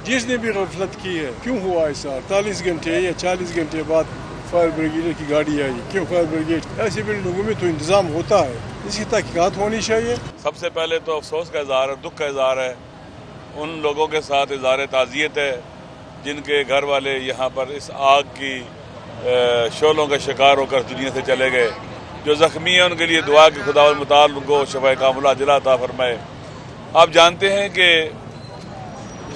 جس نے بھی غفلت کی ہے کیوں ہوا ایسا 48 گھنٹے یا 40 گھنٹے بعد فائر بریگیڈ کی گاڑی آئی کیوں فائر بریگیڈ ایسی بلڈنگوں میں تو انتظام ہوتا ہے اس کی تحقیقات ہونی چاہیے. سب سے پہلے تو افسوس کا اظہار ہے دکھ کا اظہار ہے ان لوگوں کے ساتھ اظہار تعزیت ہے جن کے گھر والے یہاں پر اس آگ کی شعلوں کا شکار ہو کر دنیا سے چلے گئے. جو زخمی ہیں ان کے لیے دعا کہ خدا متعال ان کو شفاء کاملہ عاجلہ عطا فرمائے. آپ جانتے ہیں کہ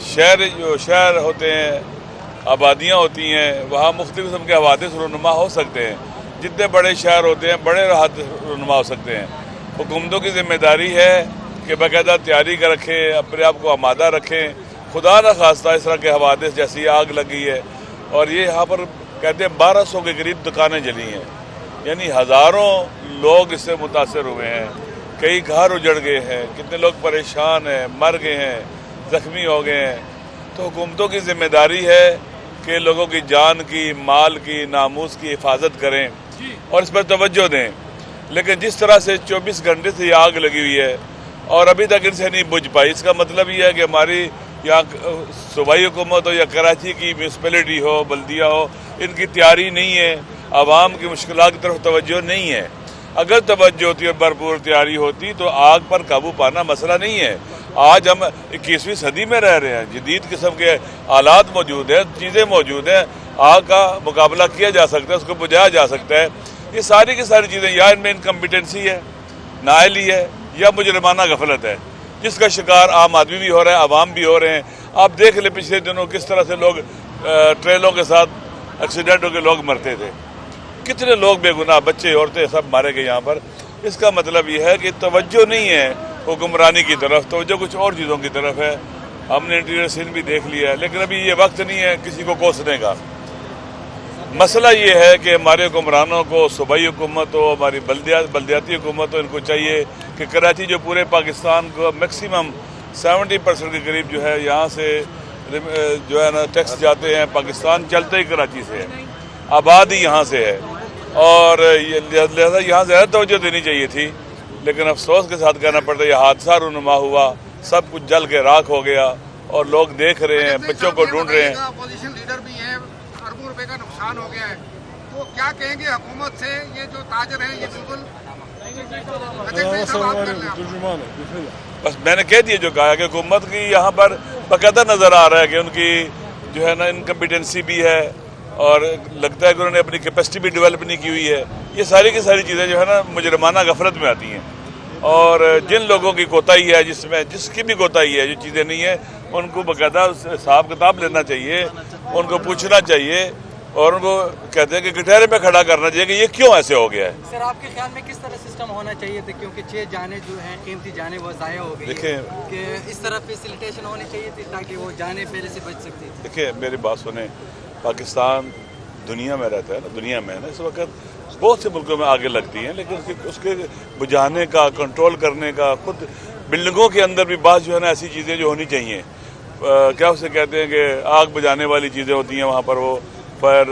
شہر ہوتے ہیں آبادیاں ہوتی ہیں وہاں مختلف قسم کے حوادث رونما ہو سکتے ہیں. جتنے بڑے شہر ہوتے ہیں بڑے حادث رونما ہو سکتے ہیں. حکومتوں کی ذمہ داری ہے کہ باقاعدہ تیاری کر رکھیں اپنے آپ کو آمادہ رکھیں. خدا نہ خواستہ اس طرح کے حوادث جیسی آگ لگی ہے اور یہ یہاں پر کہتے ہیں 1200 کے قریب دکانیں جلی ہیں یعنی ہزاروں لوگ اس سے متاثر ہوئے ہیں. کئی گھر اجڑ گئے ہیں کتنے لوگ پریشان ہیں مر گئے ہیں زخمی ہو گئے ہیں. تو حکومتوں کی ذمہ داری ہے کہ لوگوں کی جان کی مال کی ناموس کی حفاظت کریں اور اس پر توجہ دیں. لیکن جس طرح سے 24 گھنٹے سے یہ آگ لگی ہوئی ہے اور ابھی تک ان سے نہیں بجھ پائی اس کا مطلب یہ ہے کہ ہماری یہاں صوبائی حکومت ہو یا کراچی کی میونسپلٹی ہو بلدیہ ہو ان کی تیاری نہیں ہے. عوام کی مشکلات کی طرف توجہ نہیں ہے. اگر توجہ ہوتی ہے بھرپور تیاری ہوتی تو آگ پر قابو پانا مسئلہ نہیں ہے. آج ہم 21ویں صدی میں رہ رہے ہیں جدید قسم کے آلات موجود ہیں چیزیں موجود ہیں آگ کا مقابلہ کیا جا سکتا ہے اس کو بجھایا جا سکتا ہے. یہ ساری کی ساری چیزیں یا ان میں انکمپیٹنسی ہے نااہلی ہے یا مجرمانہ غفلت ہے جس کا شکار عام آدمی بھی ہو رہا ہے عوام بھی ہو رہے ہیں. آپ دیکھ لیں پچھلے دنوں کس طرح سے لوگ ٹریلوں کے ساتھ ایکسیڈنٹ ہو کے لوگ مرتے تھے. کتنے لوگ بے گناہ بچے عورتیں سب مارے گئے یہاں پر. اس کا مطلب یہ ہے کہ توجہ نہیں ہے حکمرانی کی طرف توجہ کچھ اور چیزوں کی طرف ہے. ہم نے انٹیریئر سین بھی دیکھ لیا ہے لیکن ابھی یہ وقت نہیں ہے کسی کو کوسنے کا. مسئلہ یہ ہے کہ ہمارے حکمرانوں کو صوبائی حکومت ہو ہماری بلدیاتی حکومت ہو ان کو چاہیے کہ کراچی جو پورے پاکستان کو میکسیمم 70% کے قریب جو ہے یہاں سے جو ہے نا ٹیکس جاتے ہیں پاکستان چلتے ہی کراچی سے ہے آبادی یہاں سے ہے اور لہذا یہاں زیادہ توجہ دینی چاہیے تھی. لیکن افسوس کے ساتھ کہنا پڑتا ہے یہ حادثہ رونما ہوا سب کچھ جل کے راکھ ہو گیا اور لوگ دیکھ رہے ہیں بچوں کو ڈھونڈ رہے ہیں. اپوزیشن لیڈر بھی ہیں اربوں روپے کا نقصان ہو گیا ہے تو کیا کہیں گے حکومت سے یہ جو تاجر ہیں یہ بالکل بس میں نے کہہ دیا جو کہا کہ حکومت کی یہاں پر باقاعدہ نظر آ رہا ہے کہ ان کی جو ہے نا انکمپیٹنسی بھی ہے اور لگتا ہے کہ انہوں نے اپنی کیپیسٹی بھی ڈیولپ نہیں کی ہوئی ہے. یہ ساری کی ساری چیزیں جو ہے نا مجرمانہ غفلت میں آتی ہیں اور جن لوگوں کی کوتاہی ہے جس کی بھی کوتاہی ہے جو چیزیں نہیں ہیں ان کو باقاعدہ حساب کتاب لینا چاہیے ان کو پوچھنا چاہیے اور ان کو کہتے ہیں کہ کٹہرے میں کھڑا کرنا چاہیے کہ یہ کیوں ایسے ہو گیا ہے. سر آپ کے خیال میں کس طرح سسٹم ہونا چاہیے تھا کیونکہ 6 جانیں جو ہیں قیمتی جانیں وہ ضائع ہو گئی دیکھیں کہ اس طرح فیسیلیٹیشن ہونی چاہیے تھی تاکہ وہ جانیں پہلے سے بچ سکتی تھی. دیکھیں میری بات سنیں پاکستان دنیا میں رہتا ہے نا دنیا میں ہے نا اس وقت بہت سے ملکوں میں آگے لگتی ہیں لیکن اس کے بجھانے کا کنٹرول کرنے کا خود بلڈنگوں کے اندر بھی بعض جو ہے نا ایسی چیزیں جو ہونی چاہیے کیا اسے کہتے ہیں کہ آگ بجھانے والی چیزیں ہوتی ہیں وہاں پر وہ فائر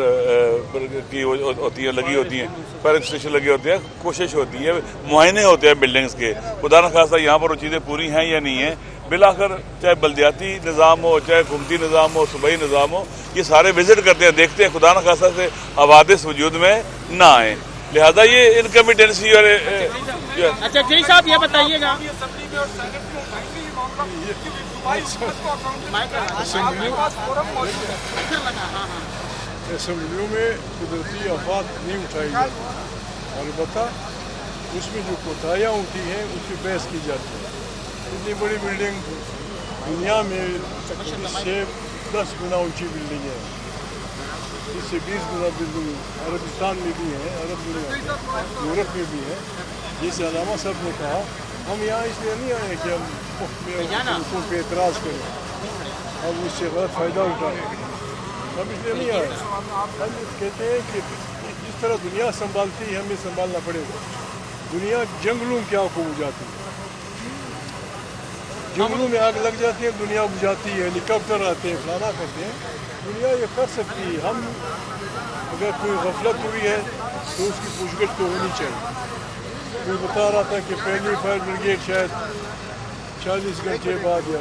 کی ہوتی ہیں لگی ہوتی ہیں فائر اسٹیشن لگی ہوتی ہے کوشش ہوتی ہے معائنے ہوتے ہیں بلڈنگز کے خدا نخواستہ یہاں پر وہ چیزیں پوری ہیں یا نہیں ہیں. بالآخر چاہے بلدیاتی نظام ہو چاہے حکومتی نظام ہو صوبائی نظام ہو یہ سارے وزٹ کرتے ہیں دیکھتے ہیں خدا نخواستہ سے حوادث وجود میں نہ آئیں. لہذا یہ انکمپیٹنسی اور اچھا جی صاحب یہ بتائیے گا اسمبلیوں میں قدرتی آفات نہیں اٹھائی جاتی البتہ اس میں جو کوتاہیاں ہوتی ہیں اس پہ بحث کی جاتی ہے. اتنی بڑی بلڈنگ دنیا میں اس سے 10 گنا اونچی بلڈنگ ہے اس سے 20 گنا بلڈنگ عربستان میں بھی ہے یورپ میں بھی ہے. جیسے علامہ صاحب نے کہا ہم یہاں اس لیے نہیں آئے کہ ہم حقوق پہ اعتراض کریں اب اس سے غلط فائدہ اٹھائیں ہم اس لیے نہیں آئے. ہم کہتے ہیں کہ جس طرح دنیا سنبھالتی ہے ہمیں سنبھالنا پڑے گا. دنیا جنگلوں کی آگ کو بجھاتی ہے جنگلوں میں آگ لگ جاتی ہے دنیا بجھاتی ہے ہیلی کاپٹر آتے ہیں فلانا کرتے ہیں. دنیا یہ کر سکتی ہے. ہم اگر کوئی غفلت ہوئی ہے تو اس کی پوچھ گچھ تو ہونی چاہیے. کوئی بتا رہا تھا کہ پہلی فائر بریگیڈ شاید 40 گھنٹے بعد یا